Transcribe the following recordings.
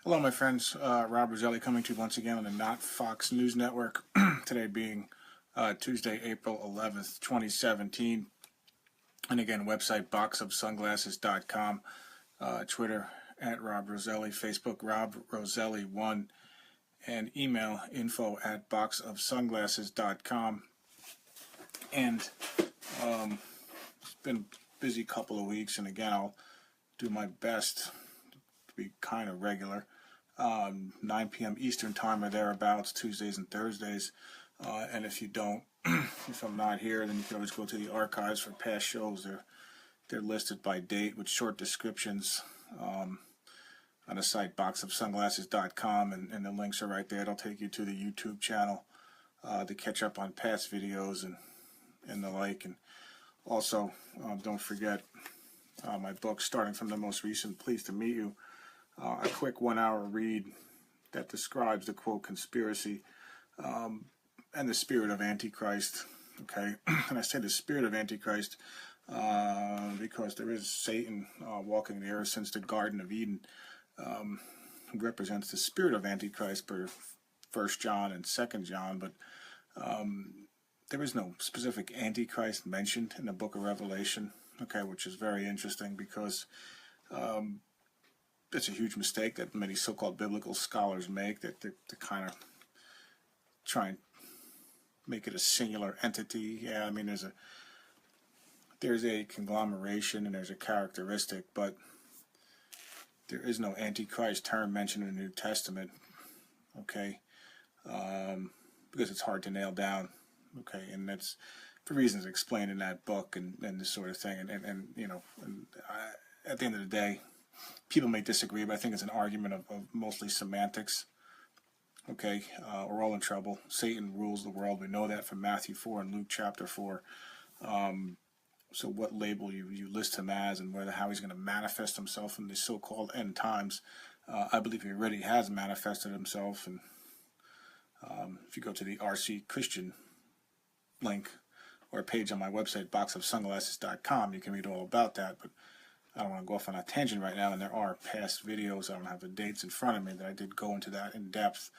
Hello, my friends. Rob Roselli coming to you once again on the Not Fox News Network. Today being Tuesday, April 11th, 2017. And again, website boxofsunglasses.com, Twitter at Rob Roselli, Facebook Rob Roselli1, and email info@boxofsunglasses.com. And it's been a busy couple of weeks, and again, I'll do my best to be kind of regular. 9 p.m. Eastern time or thereabouts, Tuesdays and Thursdays. And if you don't, if I'm not here, then you can always go to the archives for past shows. They're listed by date with short descriptions on the site boxofsunglasses.com, and the links are right there. It'll take you to the YouTube channel to catch up on past videos and the like. And also, don't forget my book, starting from the most recent, Pleased to Meet You. A quick 1-hour read that describes the quote conspiracy and the spirit of Antichrist. Okay, and I say the spirit of Antichrist because there is Satan walking the earth since the Garden of Eden, who represents the spirit of Antichrist per 1 John and 2 John, but there is no specific Antichrist mentioned in the book of Revelation. Okay, which is very interesting because it's a huge mistake that many so-called biblical scholars make, that they kind of try and make it a singular entity. Yeah, I mean, there's a conglomeration and there's a characteristic, but there is no Antichrist term mentioned in the New Testament, okay, because it's hard to nail down, okay, and that's for reasons explained in that book and this sort of thing, and you know, at the end of the day, people may disagree, but I think it's an argument of mostly semantics. Okay, we're all in trouble. Satan rules the world. We know that from Matthew 4 and Luke chapter 4. So what label you list him as, and how he's going to manifest himself in the so-called end times, I believe he already has manifested himself. And if you go to the RC Christian link or page on my website, boxofsunglasses.com, you can read all about that. But I don't want to go off on a tangent right now, and there are past videos. I don't have the dates in front of me that I did go into that in depth.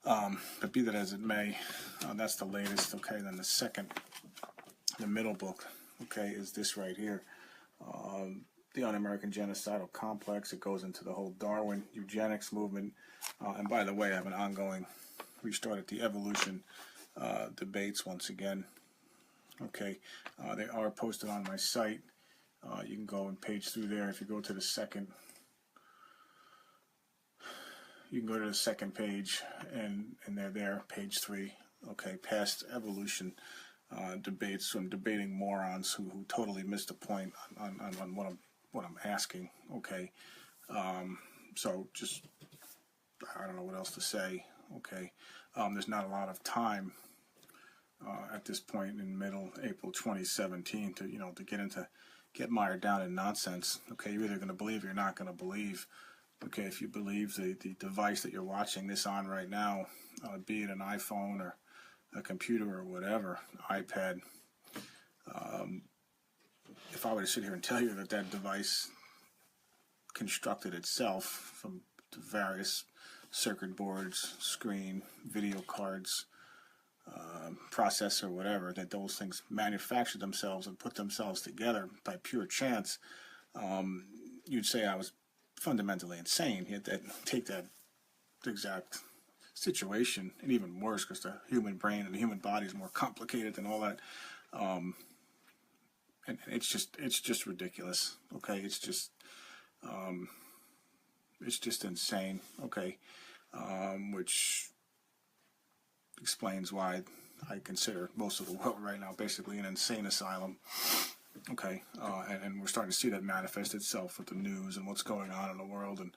But be that as it may, that's the latest. Okay, then the middle book, okay, is this right here. The Un-American Genocidal Complex. It goes into the whole Darwin eugenics movement. And by the way, I have an ongoing restart at the evolution debates once again. Okay, they are posted on my site. You can go and page through there. If you go to the second, you can go to the second page, and they're there, page 3. Okay, past evolution debates from debating morons who totally missed the point on what I'm asking. Okay, so just I don't know what else to say. Okay, there's not a lot of time at this point in middle April 2017 to get mired down in nonsense. Okay, you're either going to believe or you're not going to believe. Okay, if you believe the device that you're watching this on right now, be it an iPhone or a computer or whatever, iPad, if I were to sit here and tell you that device constructed itself from the various circuit boards, screen, video cards, processor, whatever, that those things manufactured themselves and put themselves together by pure chance, you'd say I was fundamentally insane. You had to take that exact situation, and even worse, because the human brain and the human body is more complicated than all that. And it's just ridiculous. Okay, it's just insane. Okay, which explains why I consider most of the world right now basically an insane asylum. Okay, and we're starting to see that manifest itself with the news and what's going on in the world, and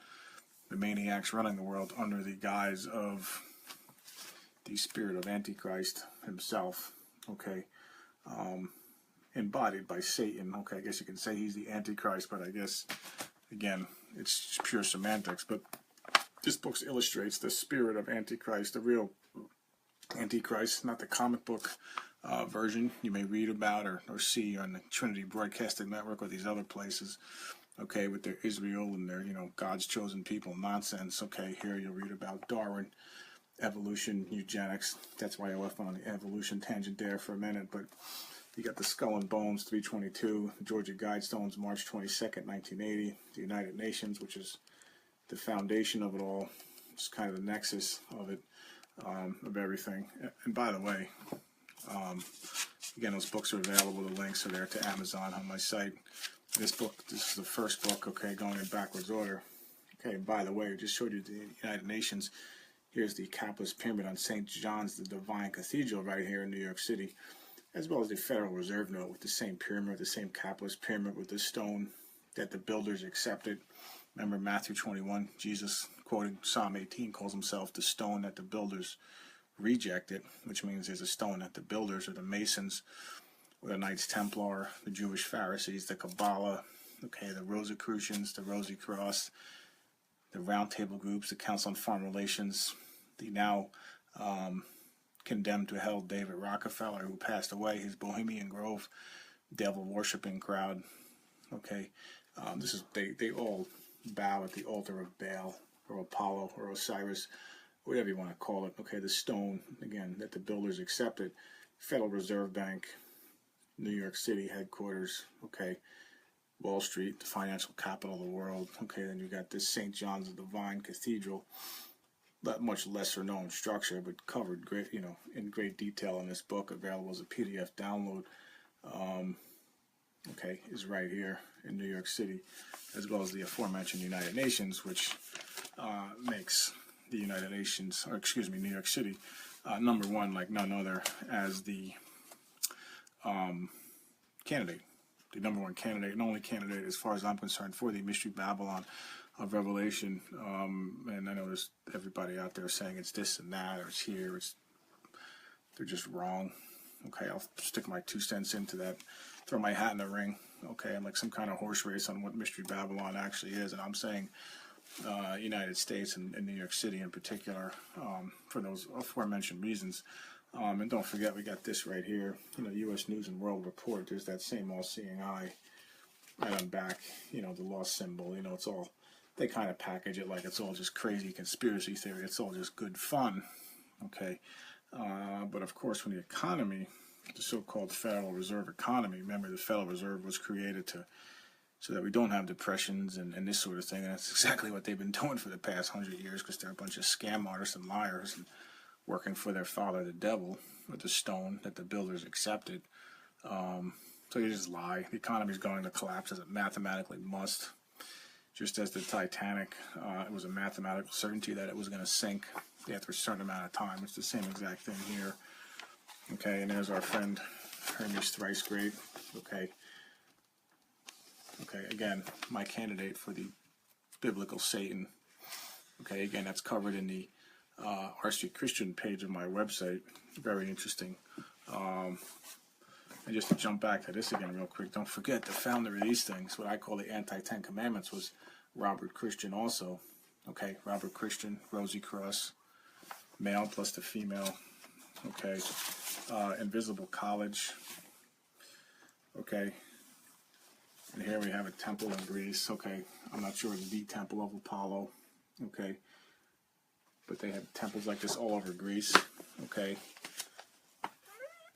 the maniacs running the world under the guise of the spirit of Antichrist himself. Okay, embodied by Satan. Okay, I guess you can say he's the Antichrist, but I guess again it's just pure semantics. But this book illustrates the spirit of Antichrist, the real Antichrist, not the comic book version you may read about or see on the Trinity Broadcasting Network or these other places. okay, with their Israel and their, God's chosen people nonsense. Okay, here you'll read about Darwin, evolution, eugenics. That's why I left on the evolution tangent there for a minute. But you got the Skull and Bones, 322, Georgia Guidestones, March 22nd, 1980, the United Nations, which is the foundation of it all. It's kind of the nexus of it, of everything. And by the way, again, those books are available. The links are there to Amazon on my site. This is the first book, okay, going in backwards order. Okay, and by the way, I just showed you the United Nations. Here's the Capitalist Pyramid on St. John's, the Divine Cathedral right here in New York City, as well as the Federal Reserve Note with the same pyramid, the same Capitalist Pyramid with the stone that the builders accepted. Remember Matthew 21, Jesus, quoting Psalm 18, calls himself the stone that the builders rejected, which means there's a stone that the builders or the Masons or the Knights Templar, the Jewish Pharisees, the Kabbalah, okay, the Rosicrucians, the Rosy Cross, the Round Table groups, the Council on Foreign Relations, the now condemned to hell David Rockefeller, who passed away, his Bohemian Grove devil-worshipping crowd, okay, they all bow at the altar of Baal or Apollo or Osiris, whatever you want to call it, okay, the stone, again, that the builders accepted. Federal Reserve Bank, New York City headquarters, okay, Wall Street, the financial capital of the world, okay, then you got this St. John's Divine Cathedral, much lesser known structure, but covered great, in great detail in this book, available as a PDF download, okay, is right here in New York City, as well as the aforementioned United Nations, which makes the United Nations, or excuse me, New York City, number one like none other as the candidate, the number one candidate and only candidate as far as I'm concerned for the Mystery Babylon of Revelation. And I know there's everybody out there saying it's this and that, or it's here, they're just wrong. Okay, I'll stick my 2 cents into that, throw my hat in the ring. Okay, I'm like some kind of horse race on what Mystery Babylon actually is, and I'm saying United States and New York City in particular, for those aforementioned reasons. And don't forget, we got this right here, U.S. News and World Report. There's that same all-seeing eye right on back, the lost symbol. It's all, they kind of package it like it's all just crazy conspiracy theory. It's all just good fun, okay? But of course, when the economy, the so-called Federal Reserve economy, remember the Federal Reserve was created so that we don't have depressions and this sort of thing. And that's exactly what they've been doing for the past 100 years, because they're a bunch of scam artists and liars and working for their father, the devil, with the stone that the builders accepted. So you just lie. The economy is going to collapse as it mathematically must. Just as the Titanic, it was a mathematical certainty that it was going to sink after a certain amount of time. It's the same exact thing here. Okay, and there's our friend Hermes Thrice Great. Okay, again, my candidate for the biblical Satan. Okay, again, that's covered in the RC Christian page of my website. Very interesting. And just to jump back to this again real quick, don't forget the founder of these things, what I call the anti-Ten Commandments, was Robert Christian also. Okay, Robert Christian, Rosy Cross, male plus the female. Okay, Invisible College. Okay, and here we have a temple in Greece. Okay, I'm not sure it's the temple of Apollo. Okay, but they have temples like this all over Greece. Okay,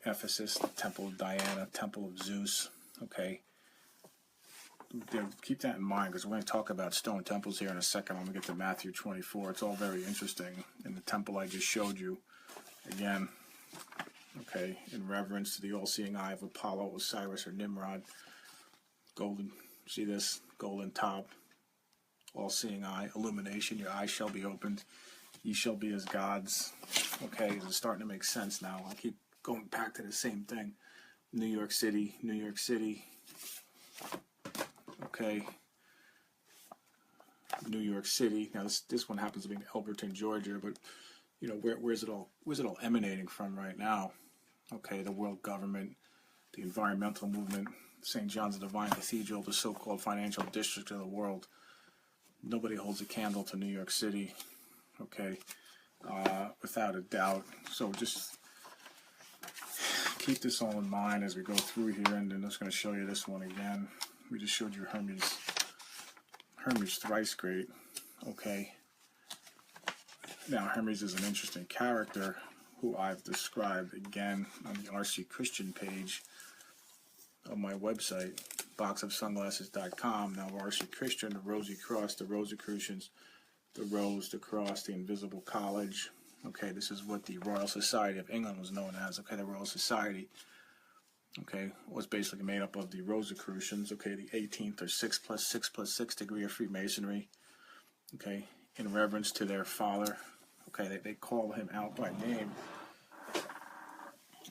Ephesus, the Temple of Diana, Temple of Zeus. Okay, keep that in mind, because we're going to talk about stone temples here in a second when we get to Matthew 24. It's all very interesting. And the temple I just showed you, again, okay, in reverence to the all-seeing eye of Apollo, Osiris, or Nimrod. Golden, see this? Golden top, all-seeing eye, illumination, your eyes shall be opened. Ye shall be as gods. Okay, it's starting to make sense now. I keep going back to the same thing. New York City, New York City. Okay, New York City. Now this one happens to be in Elberton, Georgia, but where's it all emanating from right now? Okay, the world government, the environmental movement, St. John's Divine Cathedral, the so-called financial district of the world. Nobody holds a candle to New York City. Okay, without a doubt. So just keep this all in mind as we go through here, and then I'm just going to show you this one again. We just showed you Hermes Hermes thrice great. Okay. Now, Hermes is an interesting character who I've described again on the RC Christian page of my website, boxofsunglasses.com. Now, RC Christian, the Rosy Cross, the Rosicrucians, the Rose, the Cross, the Invisible College. Okay, this is what the Royal Society of England was known as. Okay, the Royal Society, okay, was basically made up of the Rosicrucians, okay, the 18th or 6 plus 6 plus 6 degree of Freemasonry, okay, in reverence to their father. Okay, they call him out by name.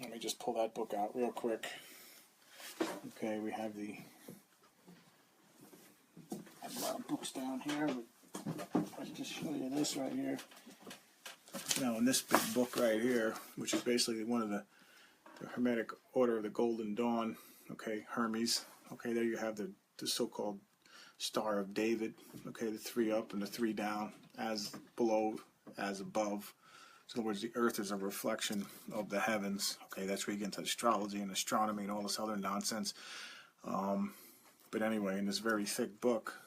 Let me just pull that book out real quick. Okay, we have I have a lot of books down here. Let's just show you this right here. Now, in this big book right here, which is basically one of the Hermetic Order of the Golden Dawn, okay, Hermes. Okay, there you have the so-called Star of David. Okay, the 3 up and the 3 down, as below, as above. So in other words, the earth is a reflection of the heavens. Okay, that's where you get into astrology and astronomy and all this other nonsense. But anyway, in this very thick book,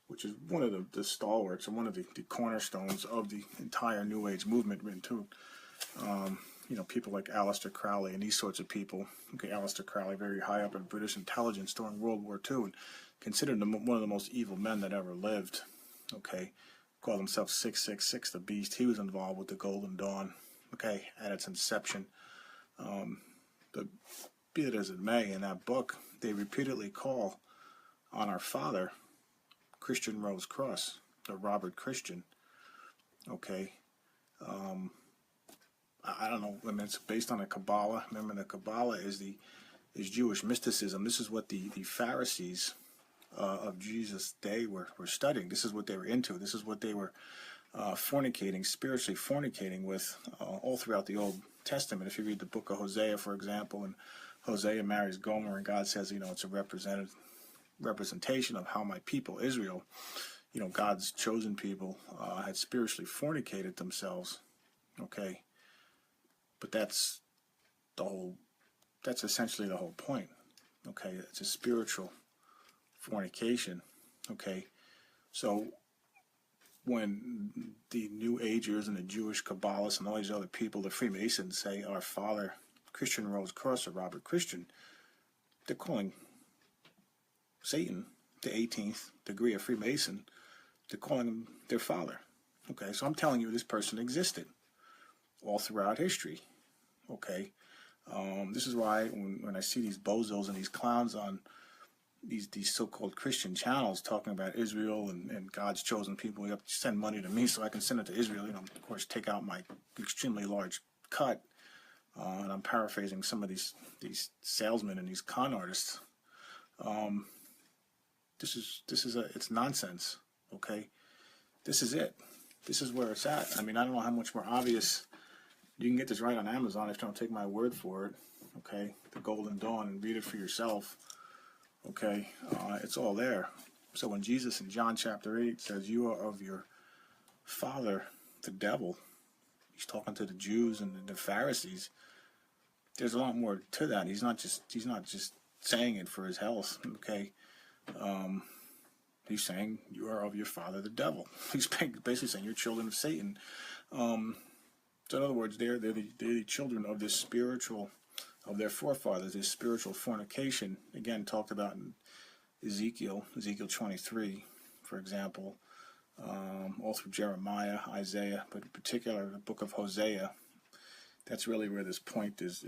which is one of the stalwarts and one of the cornerstones of the entire New Age movement, written to, you know, people like Aleister Crowley and these sorts of people. Okay, Aleister Crowley, very high up in British intelligence during World War II, and considered one of the most evil men that ever lived. Okay, called himself 666, the Beast. He was involved with the Golden Dawn, okay, at its inception. But be it as it may, in that book, they repeatedly call on our father, Christian Rose Cross, or Robert Christian. Okay, I don't know. I mean, it's based on a Kabbalah. Remember, the Kabbalah is Jewish mysticism. This is what the Pharisees of Jesus' day were studying. This is what they were into. This is what they were fornicating, spiritually fornicating with all throughout the Old Testament. If you read the book of Hosea, for example, and Hosea marries Gomer, and God says, you know, it's a representation of how my people, Israel, you know, God's chosen people, had spiritually fornicated themselves. Okay. But that's essentially the whole point. Okay. It's a spiritual fornication. Okay. So when the New Agers and the Jewish Kabbalists and all these other people, the Freemasons, say our father, Christian Rose Cross, or Robert Christian, they're calling Satan, the 18th degree of Freemason, they're calling him their father. Okay, so I'm telling you this person existed all throughout history. Okay, this is why when I see these bozos and these clowns on these so-called Christian channels talking about Israel and God's chosen people, you have to send money to me so I can send it to Israel. You know, of course, take out my extremely large cut. And I'm paraphrasing some of these salesmen and these con artists. It's nonsense. Okay, this is it. This is where it's at. I mean, I don't know how much more obvious. You can get this right on Amazon if you don't take my word for it. Okay, The Golden Dawn, and read it for yourself. Okay, it's all there. So when Jesus in John chapter 8 says, "You are of your father, the devil," he's talking to the Jews and the Pharisees. There's a lot more to that. He's not just saying it for his health. Okay, he's saying you are of your father, the devil. He's basically saying you're children of Satan. So in other words, they're the children of this spiritual, of their forefathers, this spiritual fornication. Again, talked about in Ezekiel 23, for example, all through Jeremiah, Isaiah, but in particular the book of Hosea. That's really where this point is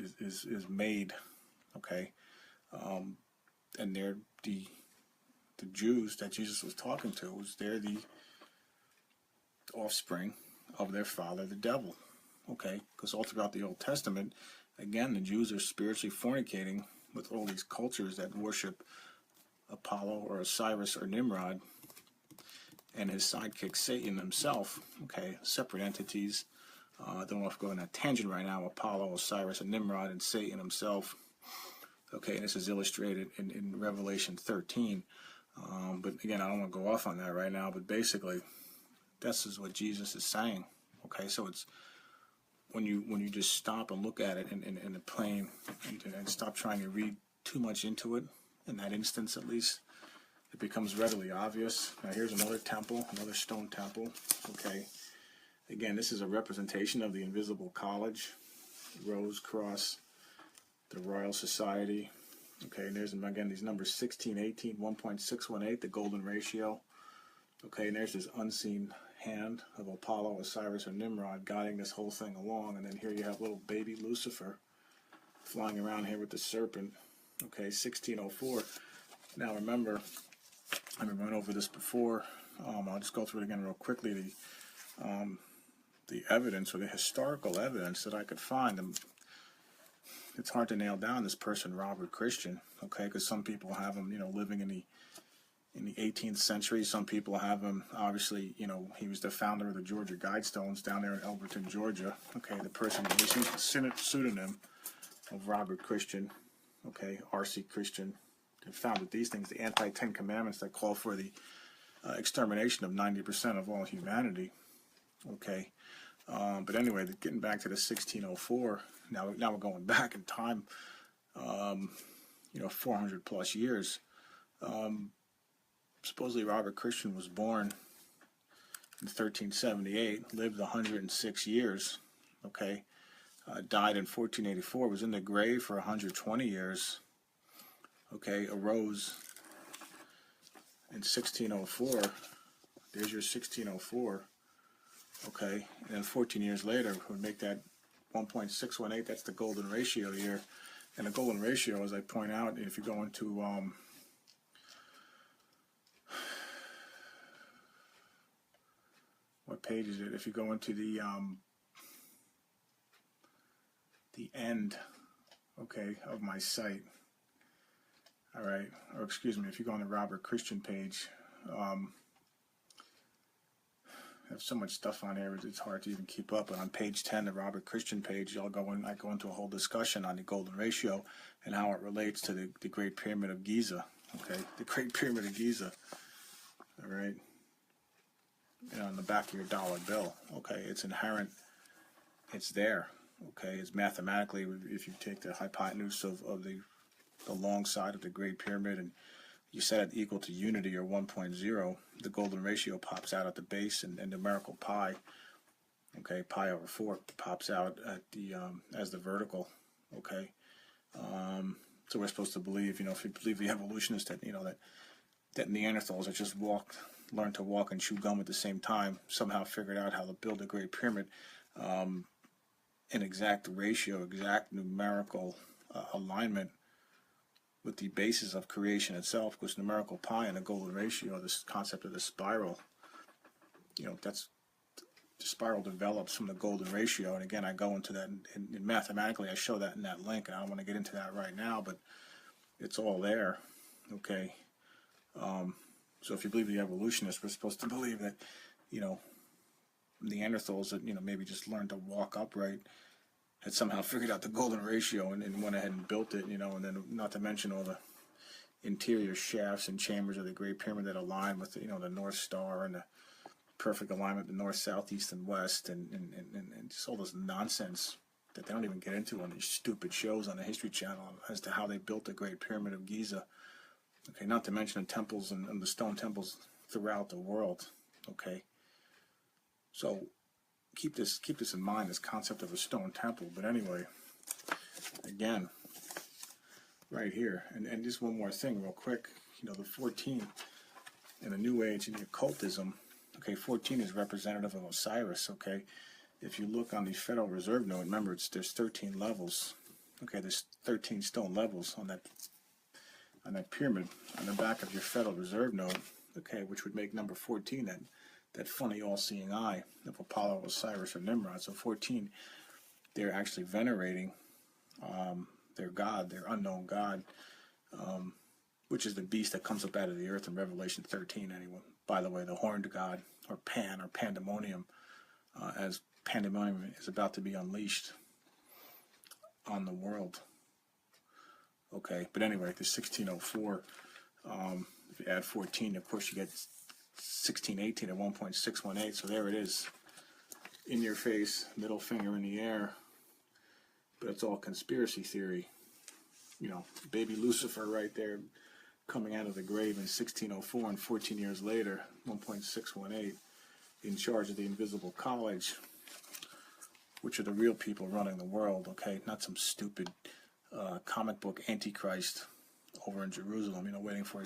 made. Okay, and they're the Jews that Jesus was talking to. They're the offspring of their father, the devil. Okay, because all throughout the Old Testament, again, the Jews are spiritually fornicating with all these cultures that worship Apollo or Osiris or Nimrod and his sidekick Satan himself. Okay, separate entities. I don't know if I'm going on a tangent right now. Apollo, Osiris, and Nimrod, and Satan himself. Okay, and this is illustrated in Revelation 13. But again, I don't want to go off on that right now. But basically, this is what Jesus is saying. Okay, so it's when you just stop and look at it in the plain and stop trying to read too much into it, in that instance at least, it becomes readily obvious. Now here's another temple, another stone temple. Okay, again, this is a representation of the invisible college, Rose Cross, the Royal Society. Okay, and there's again these numbers: 16, 18, 1.618, the golden ratio. Okay, and there's this unseen hand of Apollo, Osiris, or Nimrod guiding this whole thing along. And then here you have little baby Lucifer flying around here with the serpent. Okay, 1604. Now remember, I've been running over this before. I'll just go through it again real quickly. The evidence, or the historical evidence that I could find, it's hard to nail down this person, Robert Christian. Okay, because some people have him, living in the 18th century. Some people have him, obviously, he was the founder of the Georgia Guidestones down there in Elberton, Georgia. Okay, the person, he's the pseudonym of Robert Christian. Okay, R.C. Christian. They founded these things, the anti-10 commandments that call for the extermination of 90% of all humanity. Okay, but anyway, getting back to the 1604, now we're going back in time, 400 plus years. Supposedly Robert Christian was born in 1378, lived 106 years, okay, died in 1484, was in the grave for 120 years, okay, arose in 1604, there's your 1604, okay, and then 14 years later, would make that 1.618, that's the golden ratio year, and the golden ratio, as I point out, if you go into, what page is it? If you go into the end, okay, of my site, all right, or excuse me, if you go on the Robert Christian page, I have so much stuff on here, it's hard to even keep up. But on page 10, the Robert Christian page, I go into a whole discussion on the golden ratio and how it relates to the Great Pyramid of Giza. Okay, the Great Pyramid of Giza. All right, on the back of your dollar bill. Okay, it's inherent. It's there. Okay, it's mathematically, if you take the hypotenuse of the long side of the Great Pyramid and you set it equal to unity or 1.0, the golden ratio pops out at the base, and numerical pi, okay, pi over 4 pops out at the as the vertical, okay. So we're supposed to believe, if you believe the evolutionists, that that Neanderthals that just learned to walk and chew gum at the same time, somehow figured out how to build a Great Pyramid in exact ratio, exact numerical alignment with the basis of creation itself, because numerical pi and the golden ratio, this concept of the spiral, that's the spiral develops from the golden ratio. And again, I go into that, and mathematically I show that in that link, and I don't want to get into that right now, but it's all there, okay. So if you believe the evolutionists, we're supposed to believe that, Neanderthals that, maybe just learned to walk upright, had somehow figured out the golden ratio and went ahead and built it, and then not to mention all the interior shafts and chambers of the Great Pyramid that align with, the North Star and the perfect alignment, the north, south, east, and west, and just all this nonsense that they don't even get into on these stupid shows on the History Channel as to how they built the Great Pyramid of Giza. Okay, not to mention the temples and the stone temples throughout the world. Okay, so keep this in mind, this concept of a stone temple. But anyway, again, right here, and just one more thing real quick, the 14 in the New Age and the occultism, okay, 14 is representative of Osiris. Okay, if you look on the Federal Reserve note, remember there's 13 levels. Okay, there's 13 stone levels on that pyramid on the back of your Federal Reserve note, okay, which would make number 14 that funny all-seeing eye of Apollo, Osiris, or Nimrod. So 14, they're actually venerating their God, their unknown God, which is the beast that comes up out of the earth in Revelation 13, anyway. By the way, the horned God, or Pan, or Pandemonium, as Pandemonium is about to be unleashed on the world. Okay, but anyway, the 1604, if you add 14, of course you get 1618 at 1.618, so there it is, in your face, middle finger in the air, but it's all conspiracy theory. Baby Lucifer right there, coming out of the grave in 1604, and 14 years later, 1.618, in charge of the Invisible College, which are the real people running the world, okay? Not some stupid comic book antichrist over in Jerusalem, you know, waiting for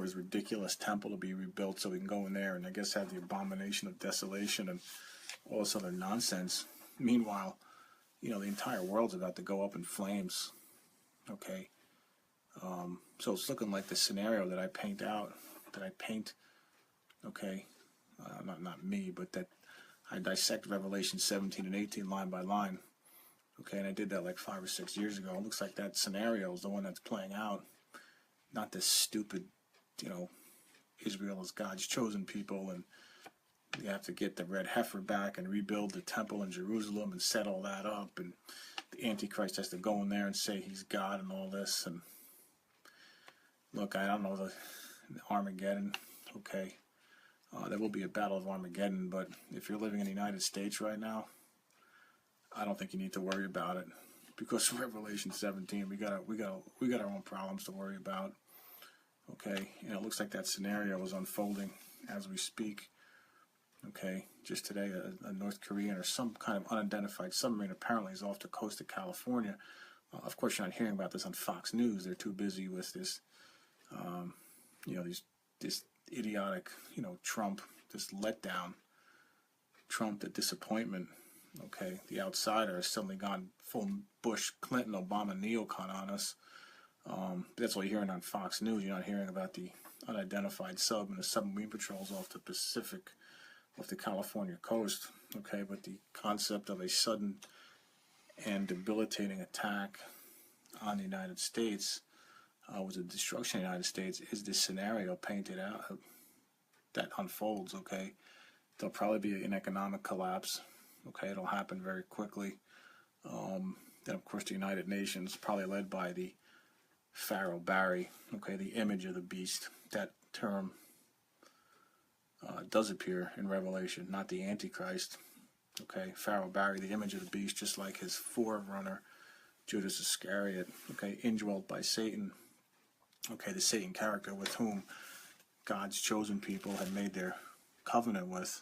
his ridiculous temple to be rebuilt so we can go in there and I guess have the Abomination of Desolation and all this other nonsense. Meanwhile, you know, the entire world's about to go up in flames, okay? So it's looking like the scenario that I paint, okay? Not me, but that I dissect Revelation 17 and 18 line by line, okay? And I did that like 5 or 6 years ago. It looks like that scenario is the one that's playing out, not this stupid, you know, Israel is God's chosen people, and you have to get the red heifer back and rebuild the temple in Jerusalem and set all that up, and the Antichrist has to go in there and say he's God and all this. And look, I don't know, the Armageddon, okay, there will be a battle of Armageddon, but if you're living in the United States right now, I don't think you need to worry about it, because of Revelation 17, we got our own problems to worry about, okay? And it looks like that scenario is unfolding as we speak. Okay, just today, a North Korean or some kind of unidentified submarine apparently is off the coast of California. Of course, you're not hearing about this on Fox News. They're too busy with this, you know, this idiotic, you know, Trump, this letdown, Trump, the disappointment. Okay, the outsider has suddenly gone full Bush, Clinton, Obama neocon on us. That's all you're hearing on Fox News. You're not hearing about the unidentified sub and the submarine patrols off the Pacific, off the California coast, okay? But the concept of a sudden and debilitating attack on the United States, with the destruction of the United States, is this scenario painted out that unfolds, okay? There'll probably be an economic collapse, okay? It'll happen very quickly. Then, of course, the United Nations, probably led by the Pharaoh Barry, okay, the image of the beast. That term does appear in Revelation, not the Antichrist. Okay, Pharaoh Barry, the image of the beast, just like his forerunner, Judas Iscariot, okay, indwelt by Satan. Okay, the Satan character with whom God's chosen people had made their covenant with.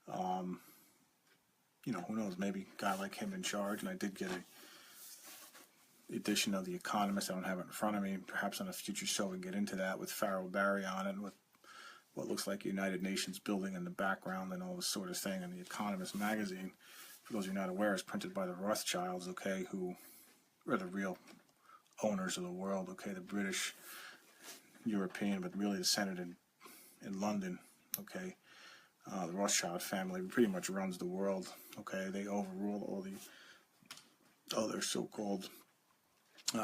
You know, who knows, maybe a guy like him in charge. And I did get a edition of The Economist. I don't have it in front of me. Perhaps on a future show we can get into that with Pharaoh Barry on it, with what looks like a United Nations building in the background and all this sort of thing. And The Economist magazine, for those of you not aware, is printed by the Rothschilds, okay, who are the real owners of the world, okay, the British, European, but really centered in London, okay. The Rothschild family pretty much runs the world, okay. They overrule all the other so-called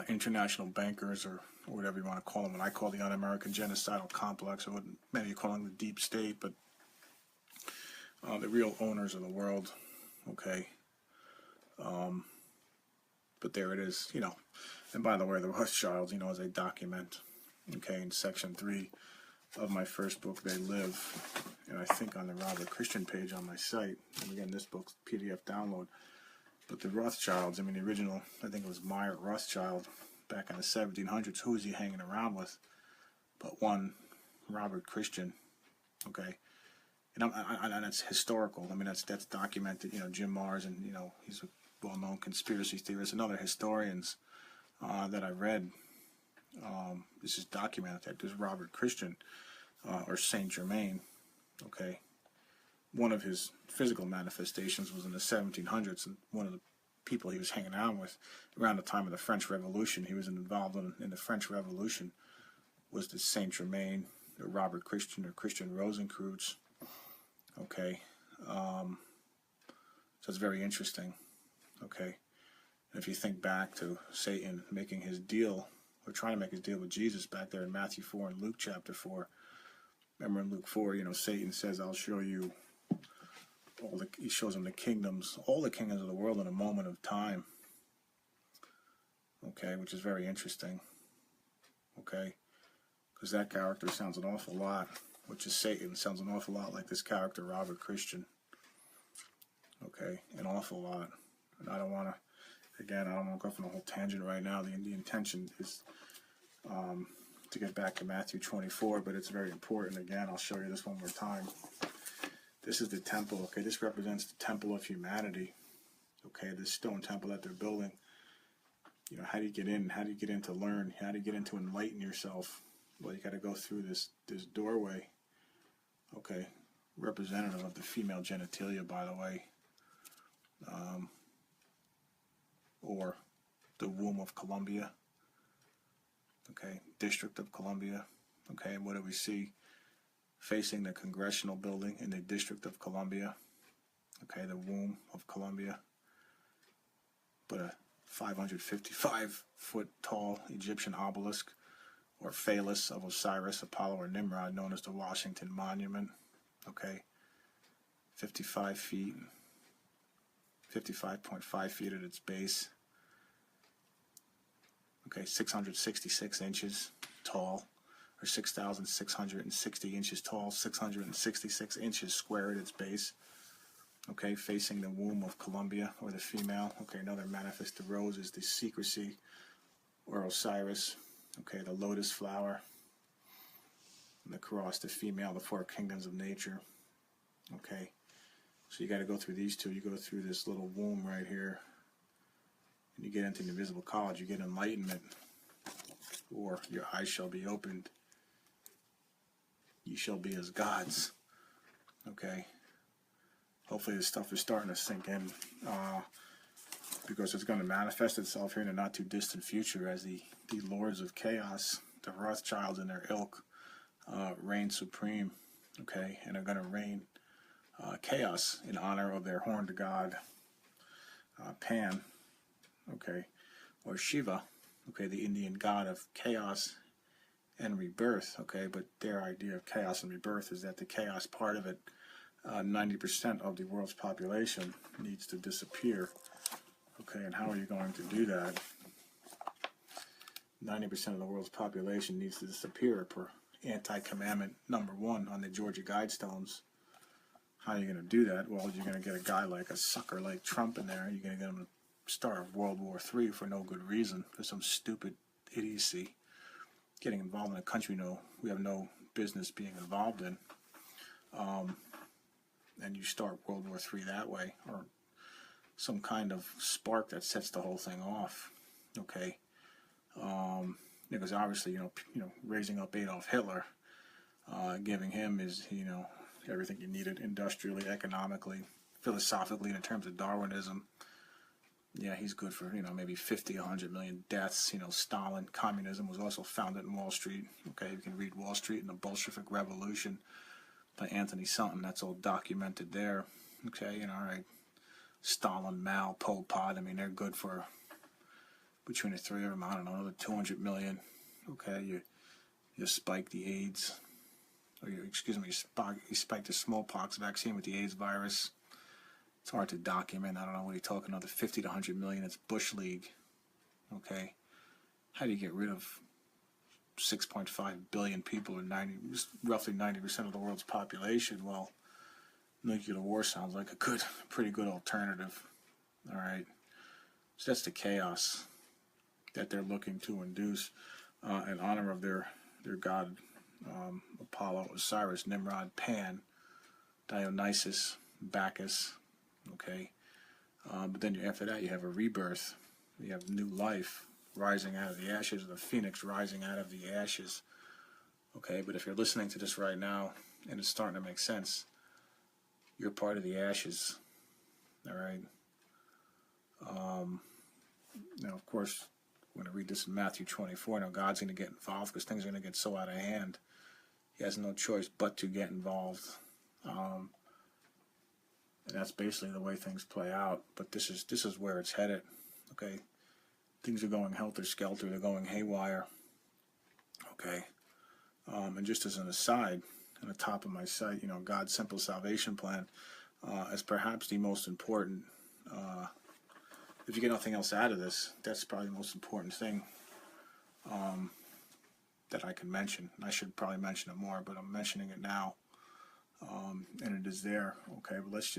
international bankers, or whatever you want to call them. What I call the un-American genocidal complex, or what many are calling the deep state, but the real owners of the world, okay. But there it is, you know. And by the way, the Rothschilds, you know, as they document, okay, in section 3 of my first book, They Live, and I think on the Robert Christian page on my site, and again, this book's PDF download. But the Rothschilds, I mean, the original, I think it was Meyer Rothschild back in the 1700s. Who was he hanging around with? But one, Robert Christian, okay. And that's historical. I mean, that's documented. You know, Jim Mars, and you know, he's a well-known conspiracy theorist, and other historians that I read. This is documented that there's Robert Christian, or Saint Germain, okay. One of his physical manifestations was in the 1700s, and one of the people he was hanging out with around the time of the French Revolution, he was involved in the French Revolution, was the Saint Germain, or Robert Christian, or Christian Rosenkreuz, okay. So it's very interesting, okay. And if you think back to Satan making his deal, or trying to make his deal with Jesus back there in Matthew 4 and Luke chapter 4, remember in Luke 4, you know, Satan says, I'll show you he shows him the kingdoms, all the kingdoms of the world in a moment of time, okay, which is very interesting, okay, because that character sounds an awful lot, which is Satan, sounds an awful lot like this character, Robert Christian, okay, an awful lot. And I don't want to go off on a whole tangent right now. The intention is to get back to Matthew 24, but it's very important. Again, I'll show you this one more time. This is the temple, okay? This represents the temple of humanity, okay? This stone temple that they're building. You know, how do you get in? How do you get in to learn? How do you get in to enlighten yourself? Well, you got to go through this doorway, okay? Representative of the female genitalia, by the way, or the womb of Columbia, okay? District of Columbia, okay? And what do we see? Facing the Congressional Building in the District of Columbia, okay, the womb of Columbia, but a 555-foot tall Egyptian obelisk or phallus of Osiris, Apollo, or Nimrod, known as the Washington Monument, okay, 55 feet, 55.5 feet at its base, okay, 666 inches tall, or 6,660 inches tall, 666 inches square at its base, okay, facing the womb of Columbia, or the female. Okay, another manifest of rose is the secrecy, or Osiris, okay, the lotus flower, and the cross, the female, the four kingdoms of nature, okay. So you got to go through these two. You go through this little womb right here, and you get into the invisible college. You get enlightenment, or your eyes shall be opened. You shall be as gods, okay. Hopefully this stuff is starting to sink in, because it's going to manifest itself here in the not too distant future as the lords of chaos, the Rothschilds and their ilk, reign supreme, okay, and are going to reign chaos in honor of their horned god, Pan, okay, or Shiva, okay, the Indian god of chaos and rebirth, okay, but their idea of chaos and rebirth is that the chaos part of it, 90% of the world's population needs to disappear, okay, and how are you going to do that? 90% of the world's population needs to disappear per anti-commandment number 1 on the Georgia Guidestones. How are you going to do that? Well, you're going to get a guy like a sucker like Trump in there. You're going to get him to start World War III for no good reason, for some stupid idiocy. Getting involved in a country we have no business being involved in. And you start World War III that way, or some kind of spark that sets the whole thing off. Okay. Because obviously, you know, raising up Adolf Hitler, giving him his, everything you needed industrially, economically, philosophically, in terms of Darwinism. Yeah, he's good for, maybe 50, 100 million deaths. Stalin, communism was also founded in Wall Street. Okay, you can read Wall Street and the Bolshevik Revolution by Anthony Sutton. That's all documented there. Okay, all right. Stalin, Mao, Pol Pot, I mean, they're good for, between the three of them, I don't know, another 200 million. Okay, you spike the AIDS, or you spike the smallpox vaccine with the AIDS virus. It's hard to document. I don't know what you're talking, another 50 to 100 million. It's Bush League. Okay, how do you get rid of 6.5 billion people, or roughly 90% of the world's population? Well, nuclear war sounds like a pretty good alternative. All right, so that's the chaos that they're looking to induce in honor of their god, Apollo, Osiris, Nimrod, Pan, Dionysus, Bacchus. Okay, but then after that you have a rebirth. You have new life rising out of the ashes, the phoenix rising out of the ashes. Okay, but if you're listening to this right now and it's starting to make sense, you're part of the ashes. All right. Now, of course, when I read this in Matthew 24, now God's going to get involved because things are going to get so out of hand. He has no choice but to get involved. And that's basically the way things play out. But this is where it's headed. Okay, things are going helter-skelter. They're going haywire. Okay, and just as an aside, on the top of my site, God's Simple Salvation Plan is perhaps the most important. If you get nothing else out of this, that's probably the most important thing that I can mention. I should probably mention it more, but I'm mentioning it now, and it is there. Okay, but let's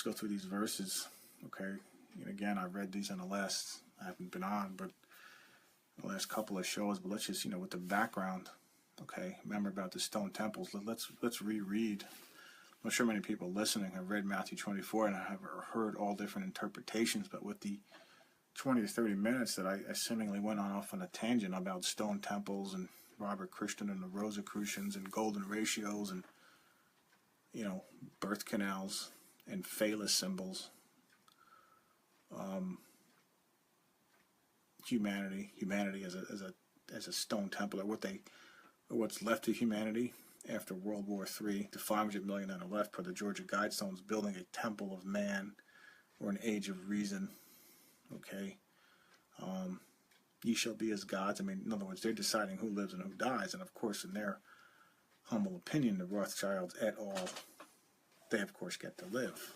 go through these verses. Okay, and again, I read these in the last. I haven't been on, but the last couple of shows, but let's just, with the background, okay, remember about the stone temples, let's reread. I'm sure many people listening have read Matthew 24 and have heard all different interpretations, but with the 20 to 30 minutes that I seemingly went off on a tangent about stone temples and Robert Christian and the Rosicrucians and golden ratios and, birth canals and phallus symbols, humanity as a stone temple, or what's left of humanity after World War III, the 500 million that are left per the Georgia Guidestones, building a temple of man or an age of reason. Okay, ye shall be as gods. I mean, in other words, they're deciding who lives and who dies, and of course, in their humble opinion, the Rothschilds et al., they of course get to live.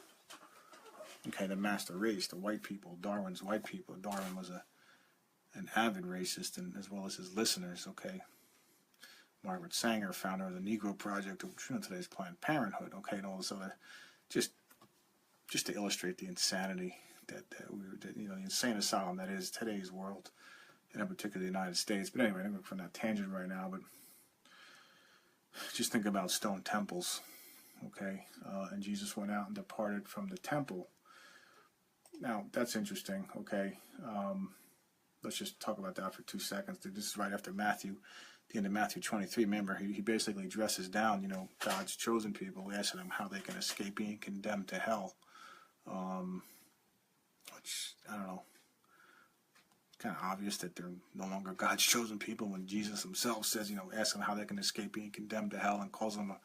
Okay, the master race, the white people, Darwin's white people. Darwin was an avid racist, and as well as his listeners. Okay, Margaret Sanger, founder of the Negro Project, which today's Planned Parenthood. Okay, and all this other, just to illustrate the insanity that the insane asylum that is today's world, and in particular the United States. But anyway, I'm going from that tangent right now. But just think about stone temples. Okay, and Jesus went out and departed from the temple. Now that's interesting. Okay, let's just talk about that for 2 seconds. This is right after Matthew. The end of Matthew 23, remember, he basically dresses down, God's chosen people, asking them how they can escape being condemned to hell. Which, I don't know, it's kind of obvious that they're no longer God's chosen people when Jesus himself says, ask them how they can escape being condemned to hell, and calls them a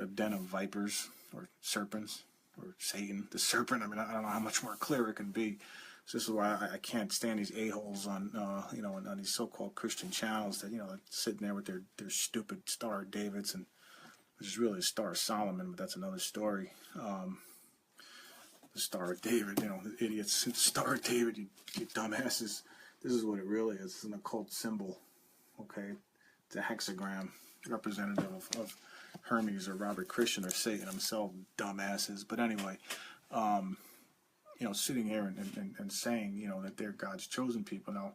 den of vipers or serpents, or Satan, the serpent. I mean, I don't know how much more clear it can be. So this is why I can't stand these a-holes on, on these so-called Christian channels that, sitting there with their stupid Star of Davids, and which is really a Star of Solomon, but that's another story. The Star of David, the idiots, Star of David, you dumbasses. This is what it really is. It's an occult symbol, okay? It's a hexagram, representative of Hermes or Robert Christian or Satan himself, dumbasses. But anyway, sitting here and saying, that they're God's chosen people. Now,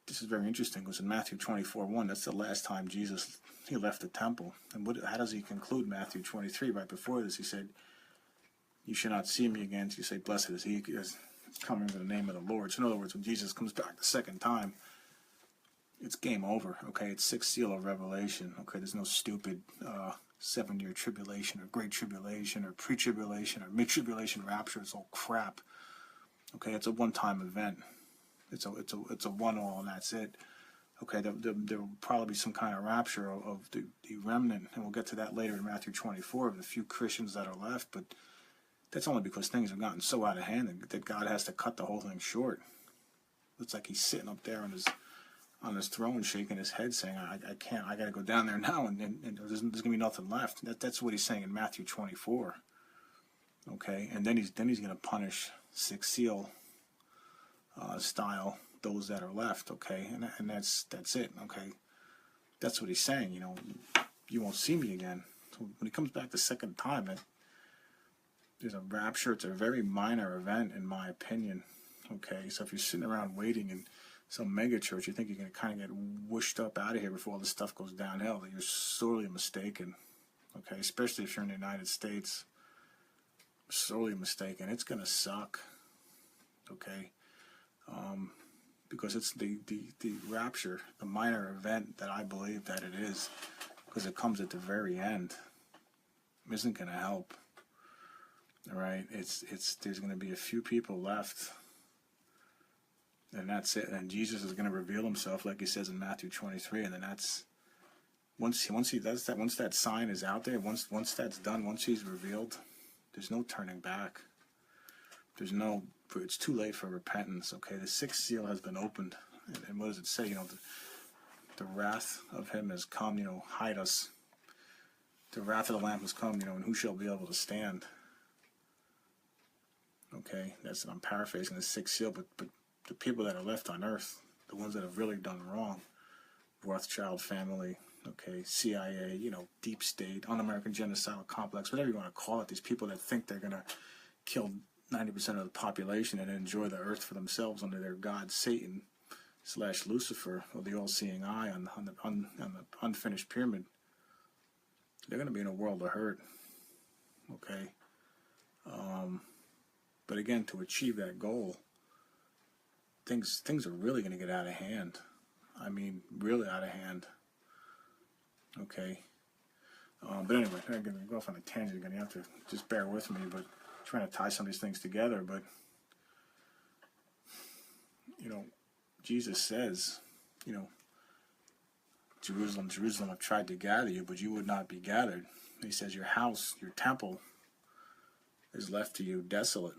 this is very interesting, because in Matthew 24:1, that's the last time Jesus, he left the temple. And how does he conclude Matthew 23? Right before this, he said, you shall not see me again. So you say, blessed is he is coming in the name of the Lord. So in other words, when Jesus comes back the second time, it's game over. Okay, it's sixth seal of Revelation. Okay, there's no stupid 7-year tribulation or great tribulation or pre-tribulation or mid-tribulation rapture. It's all crap. Okay, it's a one-time event. It's a one-all, and that's it. Okay, there will probably be some kind of rapture of the remnant, and we'll get to that later in Matthew 24, of the few Christians that are left. But that's only because things have gotten so out of hand that God has to cut the whole thing short. It's like he's sitting up there on his throne, shaking his head, saying, I can't, I got to go down there now, and there's going to be nothing left. That's what he's saying in Matthew 24. Okay, and then he's going to punish sixth seal style those that are left. Okay, and that's it. Okay, that's what he's saying. You won't see me again. So when he comes back the second time, there's a rapture. It's a very minor event, in my opinion. Okay, so if you're sitting around waiting in some mega church, you think you're going to kind of get whooshed up out of here before all this stuff goes downhill, you're sorely mistaken. Okay, especially if you're in the United States. Sorely mistaken. It's going to suck. Okay, because it's the rapture, the minor event that I believe that it is, because it comes at the very end, isn't going to help. All right, there's going to be a few people left, and that's it. And Jesus is going to reveal himself, like he says in Matthew 23. And then that's once he does that, once that sign is out there, once that's done, once he's revealed, there's no turning back. It's too late for repentance. Okay, the sixth seal has been opened, and what does it say? The wrath of him has come. Hide us. The wrath of the Lamb has come. And who shall be able to stand? Okay, I'm paraphrasing the sixth seal, but the people that are left on earth, the ones that have really done wrong, Rothschild family, okay, CIA, deep state, un-American genocidal complex, whatever you want to call it, these people that think they're going to kill 90% of the population and enjoy the earth for themselves under their god Satan, / Lucifer, or the all-seeing eye on the unfinished pyramid, they're going to be in a world of hurt. Okay. But again, to achieve that goal, things are really going to get out of hand. I mean, really out of hand. Okay. But anyway, I'm going to go off on a tangent. You're going to have to just bear with me, but trying to tie some of these things together. But, you know, Jesus says, you know, Jerusalem, Jerusalem, I've tried to gather you, but you would not be gathered. He says, your house, your temple is left to you desolate.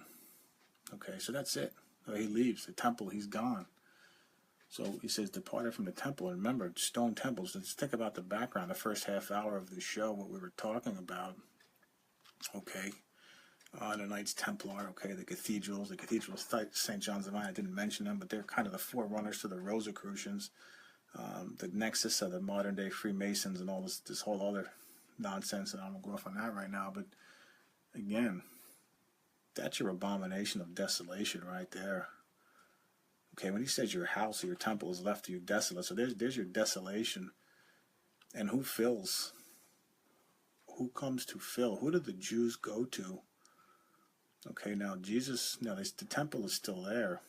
Okay, so that's it. So he leaves the temple, he's gone. So he says, departed from the temple. And remember, stone temples. Let's think about the background, the first half hour of the show, what we were talking about. Okay, the Knights Templar, okay, the cathedrals, St. John's of Mine, I didn't mention them, but they're kind of the forerunners to the Rosicrucians, the nexus of the modern day Freemasons and all this whole other nonsense, and I'm going to go off on that right now. But again, that's your abomination of desolation right there. Okay, when he says your house or your temple is left to you desolate, so there's your desolation. And who fills? Who comes to fill? Who did the Jews go to? Okay, now the temple is still there.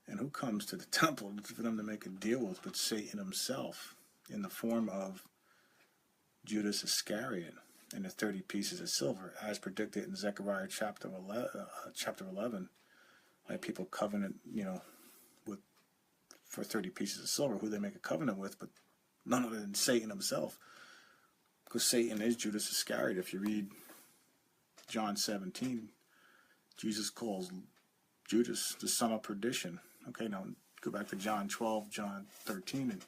And who comes to the temple for them to make a deal with but Satan himself, in the form of Judas Iscariot and the 30 pieces of silver, as predicted in Zechariah chapter 11. Like people covenant, for 30 pieces of silver, who they make a covenant with, but none other than Satan himself. Because Satan is Judas Iscariot. If you read John 17, Jesus calls Judas the son of perdition. Okay, now go back to John 12, John 13, and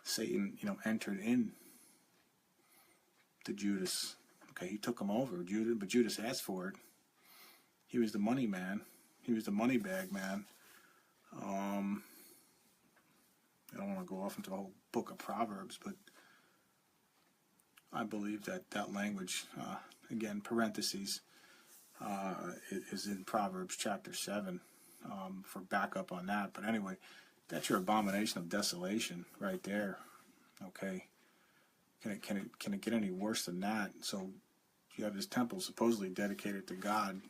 Satan, entered in to Judas. Okay, he took him over, but Judas asked for it. He was the money man. He was the money bag man. I don't want to go off into a whole book of Proverbs, but I believe that language, again, parentheses, is in Proverbs chapter 7 for backup on that. But anyway, that's your abomination of desolation right there. Okay. Can it get any worse than that? So you have this temple supposedly dedicated to God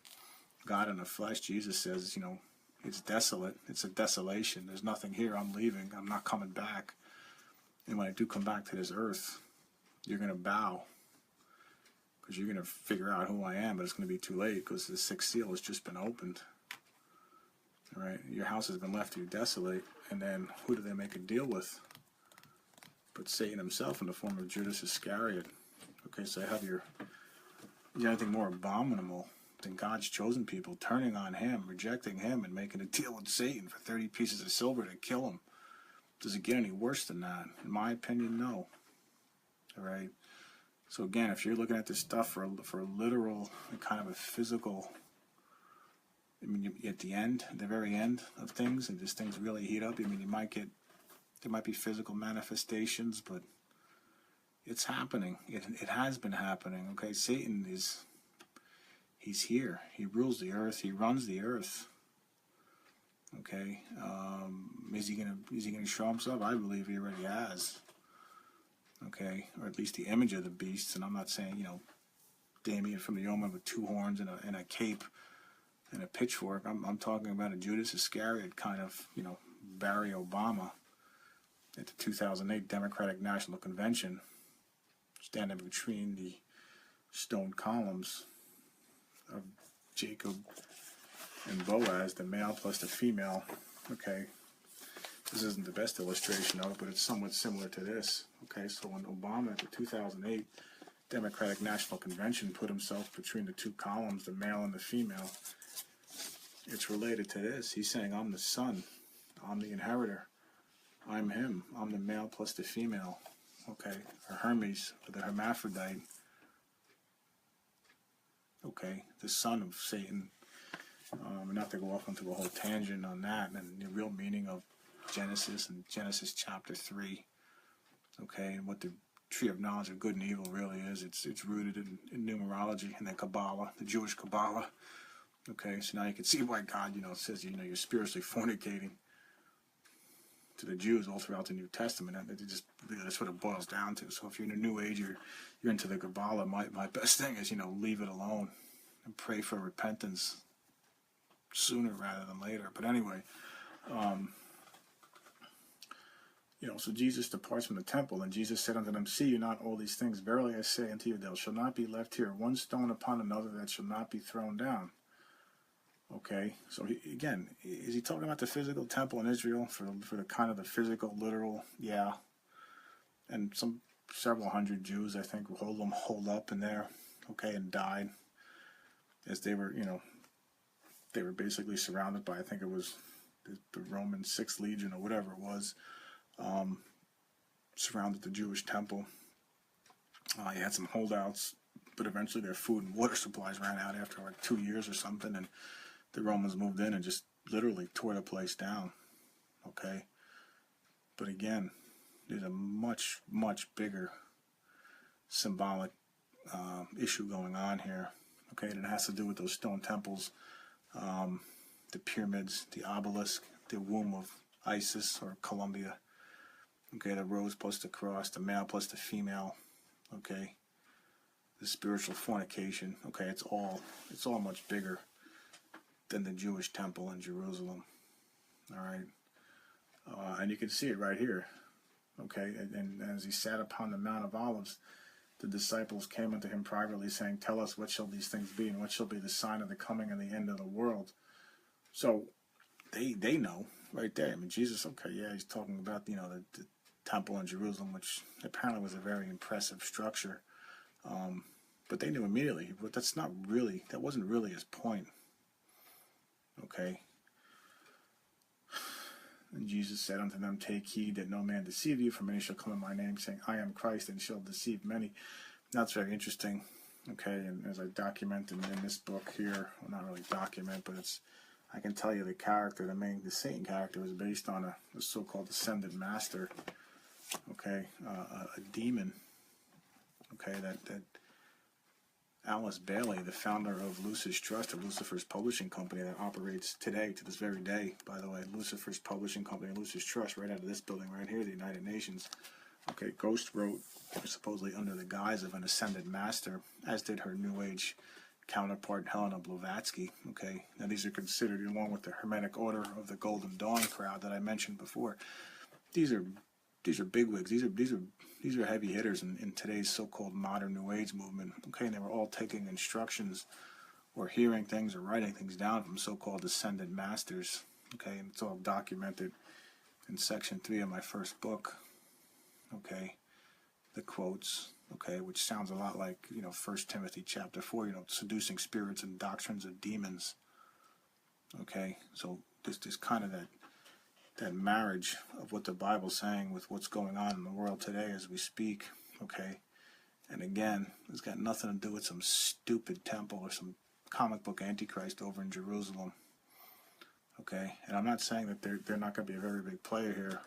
in the flesh. Jesus says, it's desolate. It's a desolation. There's nothing here. I'm leaving. I'm not coming back. And when I do come back to this earth, you're going to bow, because you're going to figure out who I am, but it's going to be too late, because the sixth seal has just been opened. All right? Your house has been left to you desolate, and then who do they make a deal with? But Satan himself, in the form of Judas Iscariot. Okay, so is there anything more abominable than God's chosen people turning on him, rejecting him, and making a deal with Satan for 30 pieces of silver to kill him? Does it get any worse than that? In my opinion, no. All right. So again, if you're looking at this stuff for a literal and kind of a physical, at the very end of things, and just things really heat up, there might be physical manifestations, but it's happening. It has been happening. Okay, Satan he's here. He rules the earth. He runs the earth. Okay, is he gonna show himself? I believe he already has. Okay, or at least the image of the beasts. And I'm not saying Damien from the Omen with 2 horns and a cape and a pitchfork. I'm talking about a Judas Iscariot kind of Barry Obama at the 2008 Democratic National Convention, standing between the stone columns of Jacob and Boaz, the male plus the female. Okay, this isn't the best illustration of it, but it's somewhat similar to this. Okay, so when Obama at the 2008 Democratic National Convention put himself between the 2 columns, the male and the female, it's related to this. He's saying, I'm the son, I'm the inheritor, I'm him, I'm the male plus the female. Okay, or Hermes, or the hermaphrodite. Okay, the son of Satan. Not to go off into a whole tangent on that, and the real meaning of Genesis and Genesis chapter 3. Okay, and what the tree of knowledge of good and evil really is. It's rooted in numerology and the Kabbalah, the Jewish Kabbalah. Okay, so now you can see why God, says, you're spiritually fornicating. to the Jews all throughout the New Testament. And that's what it boils down to. So if you're in a New Age, you're into the Kabbalah, my best thing is, leave it alone and pray for repentance sooner rather than later. But anyway, so Jesus departs from the temple, and Jesus said unto them, See you not all these things? Verily I say unto you, there shall not be left here one stone upon another that shall not be thrown down. Okay, so again, is he talking about the physical temple in Israel for the kind of the physical, literal? Yeah. And several hundred Jews, I think, hold up in there, okay, and died as they were, they were basically surrounded by, I think it was the Roman 6th Legion or whatever it was, surrounded the Jewish temple. You had some holdouts, but eventually their food and water supplies ran out after like 2 years or something, and the Romans moved in and just literally tore the place down, okay? But again, there's a much, much bigger symbolic issue going on here, okay? And it has to do with those stone temples, the pyramids, the obelisk, the womb of Isis or Columbia, okay? The rose plus the cross, the male plus the female, okay? The spiritual fornication, okay? It's all much bigger than the Jewish temple in Jerusalem. All right, and you can see it right here. Okay, and as he sat upon the Mount of Olives, the disciples came unto him privately, saying, Tell us, what shall these things be, and what shall be the sign of the coming and the end of the world? So they know right there. I mean, Jesus, okay, yeah, he's talking about the temple in Jerusalem, which apparently was a very impressive structure. But they knew immediately. But that wasn't really his point. Okay. And Jesus said unto them, Take heed that no man deceive you, for many shall come in my name, saying, I am Christ, and shall deceive many. That's very interesting. Okay, and as I document in this book here, well, not really document, but I can tell you the character, the Satan character was based on a so-called ascended master. Okay, a demon. Okay, that Alice Bailey, the founder of Lucis Trust, or Lucifer's publishing company that operates today, to this very day, by the way, Lucifer's publishing company, Lucis Trust, right out of this building right here, the United Nations. Okay, Ghost wrote, supposedly under the guise of an ascended master, as did her New Age counterpart, Helena Blavatsky. Okay, now these are considered, along with the Hermetic Order of the Golden Dawn crowd that I mentioned before, these are bigwigs. These are heavy hitters in today's so-called modern New Age movement. Okay, and they were all taking instructions or hearing things or writing things down from so-called ascended masters. Okay, and it's all documented in section 3 of my first book. Okay, the quotes. Okay, which sounds a lot like 1 Timothy chapter 4. Seducing spirits and doctrines of demons. Okay, so there's kind of that marriage of what the Bible's saying with what's going on in the world today as we speak, okay? And again, it's got nothing to do with some stupid temple or some comic book antichrist over in Jerusalem, okay? And I'm not saying that they're not going to be a very big player here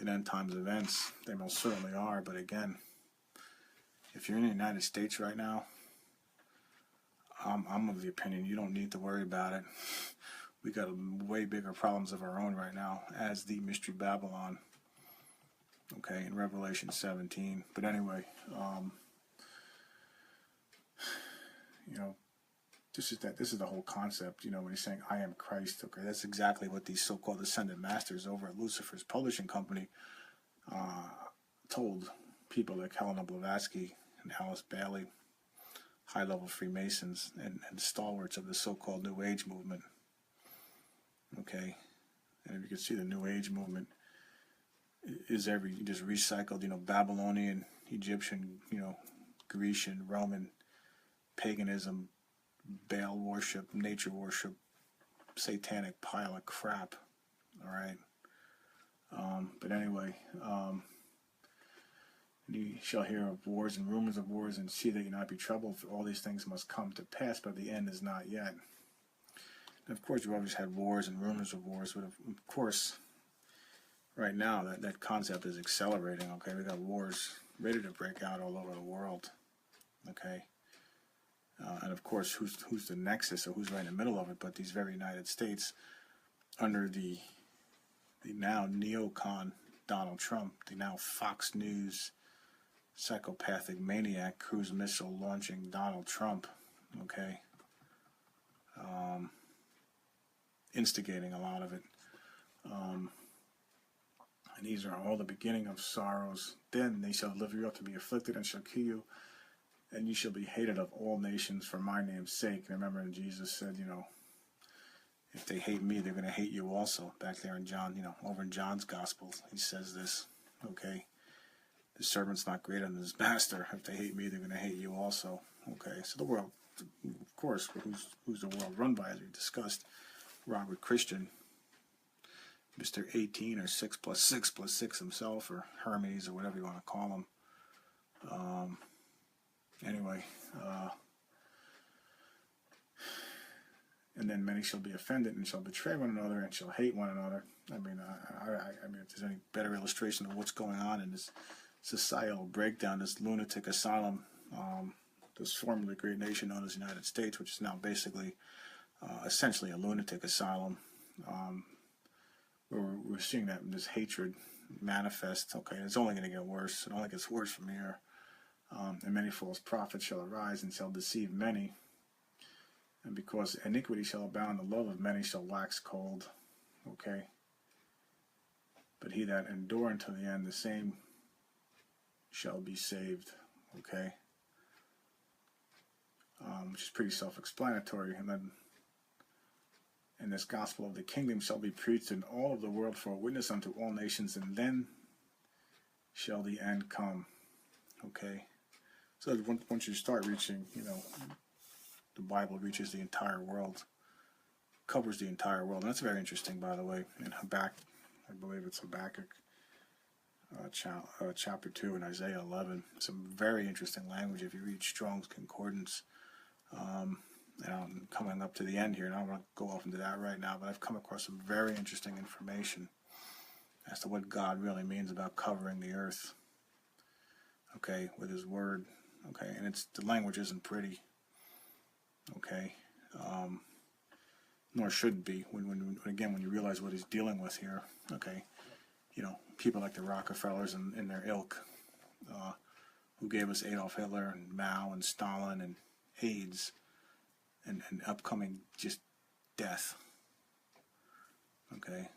in end times events. They most certainly are, but again, if you're in the United States right now, I'm of the opinion you don't need to worry about it. We got way bigger problems of our own right now as the Mystery Babylon, okay, in Revelation 17. But anyway, this is the whole concept, when he's saying, I am Christ, okay, that's exactly what these so-called ascended masters over at Lucifer's publishing company told people like Helena Blavatsky and Alice Bailey, high-level Freemasons and stalwarts of the so-called New Age movement. Okay, and if you can see, the New Age movement is just recycled, Babylonian, Egyptian, Grecian, Roman, paganism, Baal worship, nature worship, satanic pile of crap. All right. But anyway, you shall hear of wars and rumors of wars, and see that you not be troubled, for all these things must come to pass, but the end is not yet. And of course, you've always had wars and rumors of wars, but of course, right now, that concept is accelerating, okay? We got wars ready to break out all over the world, okay? And of course, who's the nexus, or who's right in the middle of it, but these very United States, under the the now neocon Donald Trump, the now Fox News psychopathic maniac cruise missile launching Donald Trump, okay, instigating a lot of it. And these are all the beginning of sorrows. Then they shall deliver you up to be afflicted and shall kill you, and you shall be hated of all nations for my name's sake. And remember, Jesus said, if they hate me, they're going to hate you also. Back there in John, over in John's Gospel, he says this, okay? The servant's not greater than his master. If they hate me, they're going to hate you also, okay? So the world, of course, who's the world run by, as we discussed? Robert Christian, Mr. 18 or 6 plus 6 plus 6 himself, or Hermes, or whatever you want to call him. Anyway, and then many shall be offended and shall betray one another and shall hate one another. I mean, if there's any better illustration of what's going on in this societal breakdown, this lunatic asylum, this formerly great nation known as the United States, which is now basically essentially a lunatic asylum, where we're seeing that this hatred manifest. Okay, it's only going to get worse. It only gets worse from here. And many false prophets shall arise and shall deceive many. And because iniquity shall abound, the love of many shall wax cold. Okay. But he that endure unto the end, the same shall be saved. Okay. Which is pretty self-explanatory. And then, and this gospel of the kingdom shall be preached in all of the world for a witness unto all nations, and then shall the end come. Okay. So once you start reaching, the Bible reaches the entire world, covers the entire world. And that's very interesting, by the way. In Habakkuk, I believe it's Habakkuk chapter 2 and Isaiah 11. Some very interesting language if you read Strong's Concordance. And I'm coming up to the end here, and I don't want to go off into that right now, but I've come across some very interesting information as to what God really means about covering the earth, okay, with his word, okay, and the language isn't pretty, okay, nor should it be, when you realize what he's dealing with here, okay, people like the Rockefellers and their ilk, who gave us Adolf Hitler and Mao and Stalin and AIDS, and upcoming just death, okay,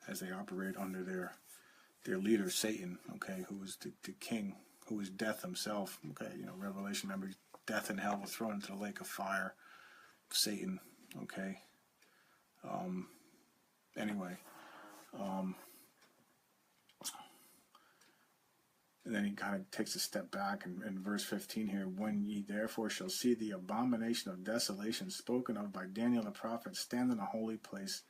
as they operate under their leader, Satan, okay, who is the king, who is death himself, okay, Revelation, remember, death and hell were thrown into the lake of fire, Satan, okay, anyway, and then he kind of takes a step back in verse 15 here. When ye therefore shall see the abomination of desolation spoken of by Daniel the prophet stand in a holy place,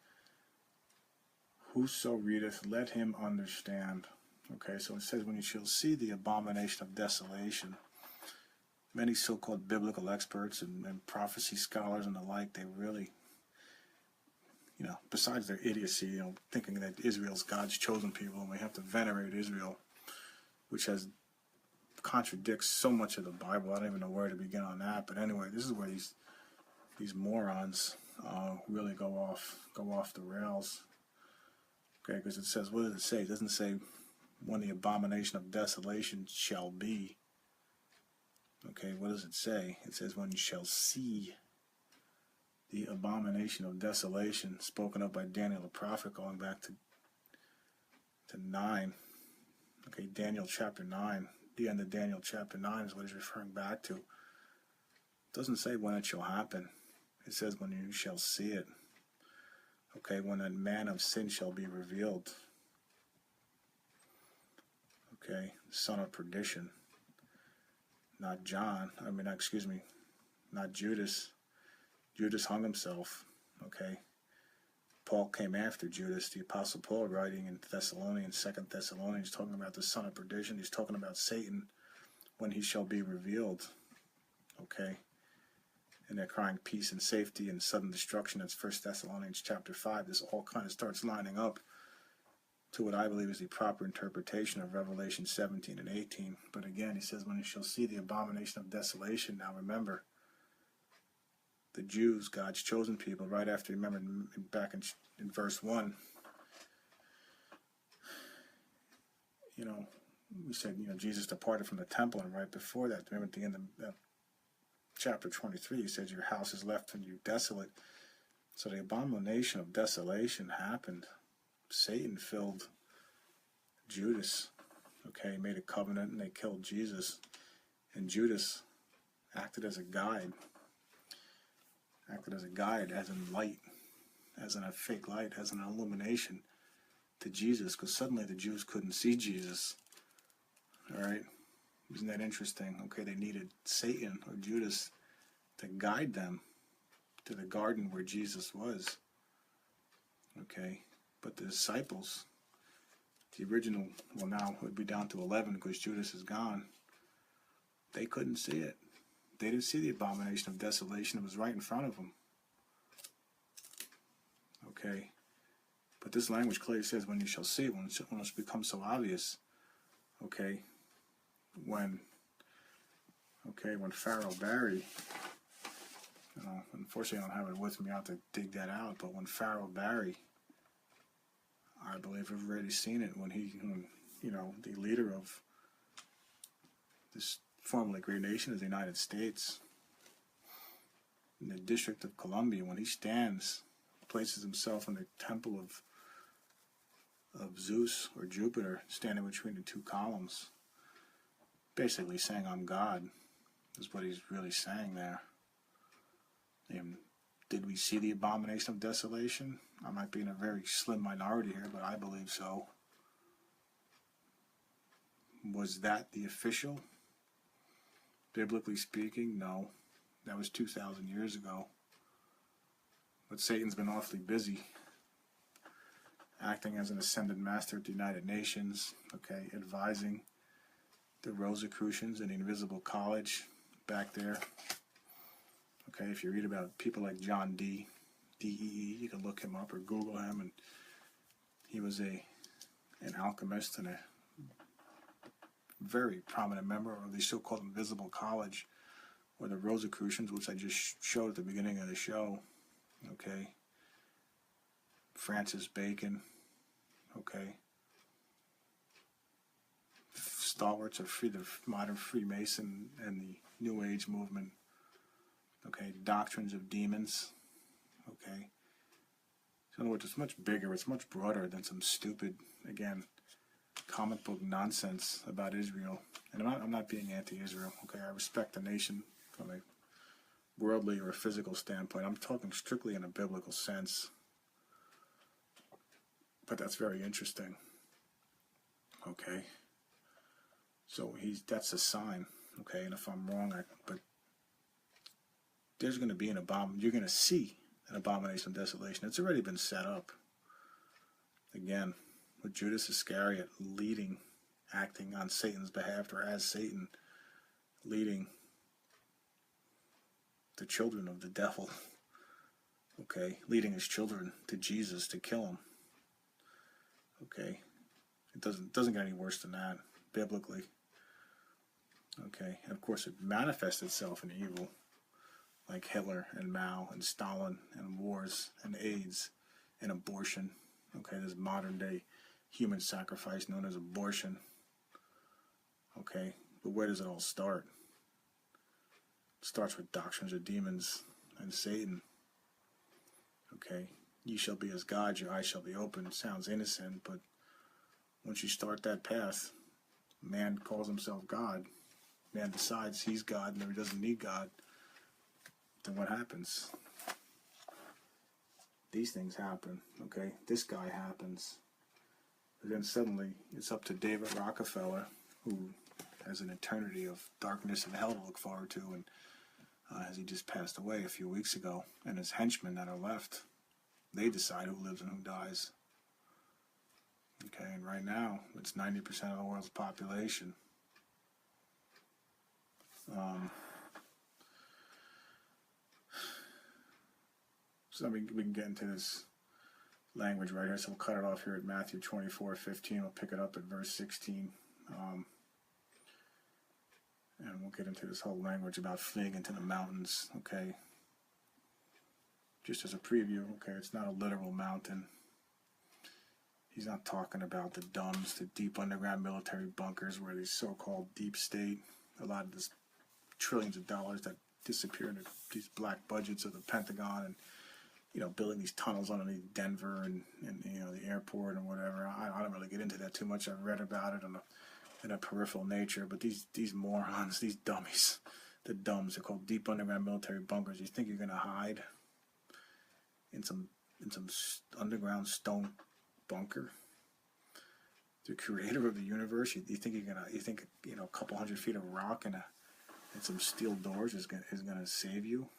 whoso readeth, let him understand. Okay, so it says, when you shall see the abomination of desolation, many so-called biblical experts and prophecy scholars and the like, they really, besides their idiocy, thinking that Israel's God's chosen people and we have to venerate Israel, which contradicts so much of the Bible. I don't even know where to begin on that. But anyway, this is where these morons really go off the rails. Okay, because it says, what does it say? It doesn't say when the abomination of desolation shall be. Okay, what does it say? It says when you shall see the abomination of desolation spoken of by Daniel the prophet, going back to 9. Okay, Daniel chapter 9, the end of Daniel chapter 9 is what he's referring back to. It doesn't say when it shall happen. It says when you shall see it. Okay, when that man of sin shall be revealed. Okay, son of perdition. Not Judas. Judas hung himself. Okay. Paul came after Judas, the Apostle Paul, writing in Thessalonians, 2 Thessalonians, talking about the son of perdition. He's talking about Satan when he shall be revealed. Okay? And they're crying peace and safety and sudden destruction. That's 1 Thessalonians chapter 5. This all kind of starts lining up to what I believe is the proper interpretation of Revelation 17 and 18. But again, he says, when you shall see the abomination of desolation. Now remember, the Jews, God's chosen people, right after, remember back in verse 1, we said, Jesus departed from the temple, and right before that, remember at the end of chapter 23, he says, your house is left and you desolate. So the abomination of desolation happened. Satan filled Judas, okay, made a covenant, and they killed Jesus. And Judas acted as a guide, as in light, as in a fake light, as an illumination to Jesus, because suddenly the Jews couldn't see Jesus. All right, isn't that interesting? Okay, they needed Satan or Judas to guide them to the garden where Jesus was. Okay, but the disciples, the original, well, now it would be down to 11 because Judas is gone. They couldn't see it. They didn't see the abomination of desolation. It was right in front of them. Okay, but this language clearly says, when you shall see it, when it's become so obvious. Okay, when Pharaoh Barry, unfortunately I don't have it with me, I have to dig that out, but when Pharaoh Barry, I believe I've already seen it, when the leader of this formerly great nation is the United States, in the District of Columbia, when he stands, places himself in the temple of Zeus or Jupiter, standing between the two columns, basically saying, I'm God, is what he's really saying there. And did we see the abomination of desolation? I might be in a very slim minority here, but I believe so. Was that the official? Biblically speaking, no. That was 2,000 years ago. But Satan's been awfully busy, acting as an ascended master at the United Nations, okay, advising the Rosicrucians in the Invisible College back there. Okay, if you read about people like John D. D-E-E, you can look him up or Google him, and he was an alchemist and a very prominent member of the so-called Invisible College, or the Rosicrucians, which I just showed at the beginning of the show. Okay, Francis Bacon. Okay, stalwarts of the modern Freemason and the New Age movement. Okay, doctrines of demons. Okay, so in other words, it's much bigger, it's much broader than some stupid, again, comic book nonsense about Israel. And I'm not being anti-Israel. Okay, I respect the nation from a worldly or a physical standpoint. I'm talking strictly in a biblical sense. But that's very interesting. Okay, so that's a sign. Okay, and if I'm wrong, but there's going to be you're going to see an abomination of desolation. It's already been set up. Again, with Judas Iscariot acting on Satan's behalf, or as Satan, leading the children of the devil, okay, leading his children to Jesus to kill him. Okay, it doesn't get any worse than that, biblically. Okay, and of course it manifests itself in evil, like Hitler and Mao and Stalin and wars and AIDS and abortion. Okay, this modern day human sacrifice known as abortion. Okay, but where does it all start? It starts with doctrines of demons and Satan. Okay, ye shall be as gods, your eyes shall be open. Sounds innocent, but once you start that path, man calls himself God. Man decides he's God and he doesn't need God. Then what happens? These things happen, okay? This guy happens. But then suddenly it's up to David Rockefeller, who has an eternity of darkness and hell to look forward to, and as he just passed away a few weeks ago, and his henchmen that are left, they decide who lives and who dies. Okay, and right now it's 90% of the world's population. So we can get into this language right here. So we'll cut it off here at Matthew 24:15. We'll pick it up at verse 16. And we'll get into this whole language about fleeing into the mountains, okay? Just as a preview, okay, it's not a literal mountain. He's not talking about the dumbs, the deep underground military bunkers where these so-called deep state, a lot of this trillions of dollars that disappear into these black budgets of the Pentagon, and building these tunnels underneath Denver and the airport and whatever. I don't really get into that too much. I've read about it in a peripheral nature, but these morons, these dummies, the dumbs, are called deep underground military bunkers. You think you're going to hide in some underground stone bunker? The creator of the universe, you think a couple 100 feet of rock and some steel doors is gonna save you?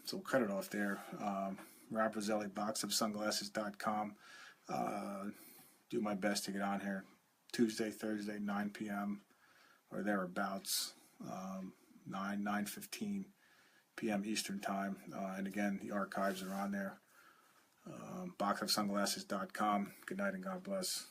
So we'll cut it off there. Rob Roselli, boxofsunglasses.com. Do my best to get on here Tuesday, Thursday, 9 p.m. or thereabouts, 9:15 p.m. Eastern Time. And again, the archives are on there. Boxofsunglasses.com. Good night and God bless.